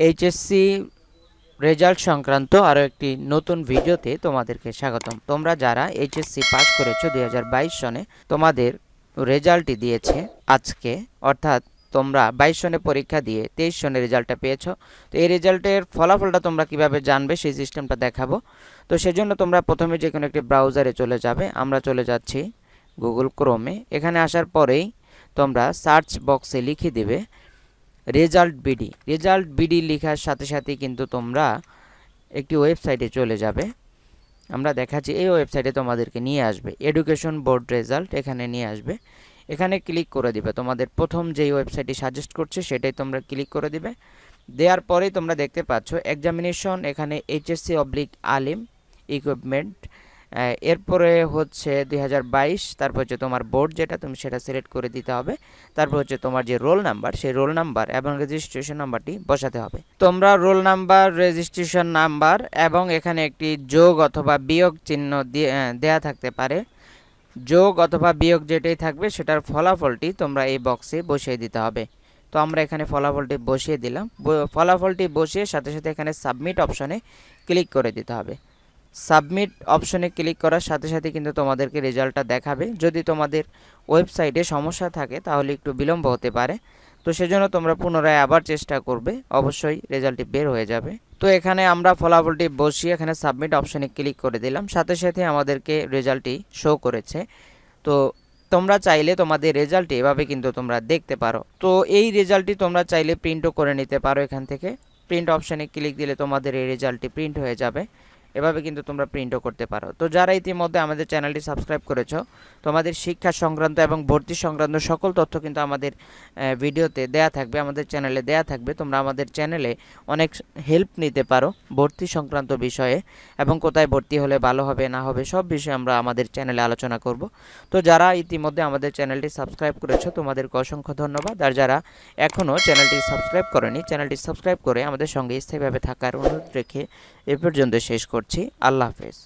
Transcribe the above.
HSC result সংক্রান্ত আরও একটি নতুন ভিডিওতে তোমাদেরকে স্বাগতম। তোমরা যারা এইচএসসি পাস করেছো 2022 সনে, তোমাদের রেজাল্টটি দিয়েছে আজকে, অর্থাৎ তোমরা 22 সনে পরীক্ষা দিয়ে 23 সনে রেজাল্টটা পেয়েছো। তো এই রেজাল্টের ফলাফলটা তোমরা কিভাবে জানবে সেই সিস্টেমটা দেখাবো। তো সেজন্য তোমরা প্রথমে যে কোনো একটি ব্রাউজারে চলে যাবে। আমরা চলে যাচ্ছি গুগল ক্রোমে। এখানে আসার পরেই তোমরা সার্চ বক্সে লিখে দেবে রেজাল্ট বিডি লেখার সাথে সাথে কিন্তু তোমরা একটি ওয়েবসাইটে চলে যাবে। আমরা দেখাচ্ছি এই ওয়েবসাইটে তোমাদেরকে নিয়ে আসবে, এডুকেশন বোর্ড রেজাল্ট এখানে নিয়ে আসবে। এখানে ক্লিক করে দিবে। তোমাদের প্রথম যেই ওয়েবসাইটটি সাজেস্ট করছে সেটাই তোমরা ক্লিক করে দিবে। দেওয়ার পরেই তোমরা দেখতে পাচ্ছ এক্সামিনেশন, এখানে এইচএসসি/আলিম ইকুইপমেন্ট, এরপরে হচ্ছে 2022, তারপর হচ্ছে তোমার বোর্ড যেটা তুমি সেটা সিলেক্ট করে দিতে হবে। তারপর হচ্ছে তোমার যে রোল নাম্বার সেই রোল নাম্বার এবং রেজিস্ট্রেশন নাম্বারটি বসাতে হবে। তোমরা রোল নাম্বার, রেজিস্ট্রেশন নাম্বার এবং এখানে একটি যোগ অথবা বিয়োগ চিহ্ন দেয়া থাকতে পারে। যোগ অথবা বিয়োগ যেটাই থাকবে সেটার ফলাফলটি তোমরা এই বক্সে বসিয়ে দিতে হবে। তো আমরা এখানে ফলাফলটি বসিয়ে দিলাম। ফলাফলটি বসিয়ে সাথে সাথে এখানে সাবমিট অপশনে ক্লিক করে দিতে হবে। সাবমিট অপশনে ক্লিক করার সাথে সাথে কিন্তু তোমাদেরকে রেজাল্টটা দেখাবে। যদি তোমাদের ওয়েবসাইটে সমস্যা থাকে তাহলে একটু বিলম্ব হতে পারে। তো সেজন্য তোমরা পুনরায় আবার চেষ্টা করবে, অবশ্যই রেজাল্টটি বের হয়ে যাবে। তো এখানে আমরা ফলাফলটি বসিয়ে এখানে সাবমিট অপশনে ক্লিক করে দিলাম। সাথে সাথে আমাদেরকে রেজাল্টটি শো করেছে। তো তোমরা চাইলে তোমাদের রেজাল্টটি এভাবে কিন্তু তোমরা দেখতে পারো। তো এই রেজাল্টটি তোমরা চাইলে প্রিন্টও করে নিতে পারো। এখান থেকে প্রিন্ট অপশনে ক্লিক দিলে তোমাদের এই রেজাল্টটি প্রিন্ট হয়ে যাবে। এভাবে কিন্তু তোমরা প্রিন্টও করতে পারো। তো যারা ইতিমধ্যে আমাদের চ্যানেলটি সাবস্ক্রাইব করেছো, তোমাদের শিক্ষা সংক্রান্ত এবং ভর্তি সংক্রান্ত সকল তথ্য কিন্তু আমাদের ভিডিওতে দেয়া থাকবে, আমাদের চ্যানেলে দেয়া থাকবে। তোমরা আমাদের চ্যানেলে অনেক হেল্প নিতে পারো ভর্তি সংক্রান্ত বিষয়ে, এবং কোথায় ভর্তি হলে ভালো হবে না হবে সব বিষয়ে আমরা আমাদের চ্যানেলে আলোচনা করব। তো যারা ইতিমধ্যে আমাদের চ্যানেলটি সাবস্ক্রাইব করেছো তোমাদেরকে অসংখ্য ধন্যবাদ। আর যারা এখনও চ্যানেলটি সাবস্ক্রাইব করেনি, চ্যানেলটি সাবস্ক্রাইব করে আমাদের সঙ্গে স্থায়ীভাবে থাকার অনুরোধ রেখে এ পর্যন্ত শেষ করছি। আল্লাহ হাফেজ।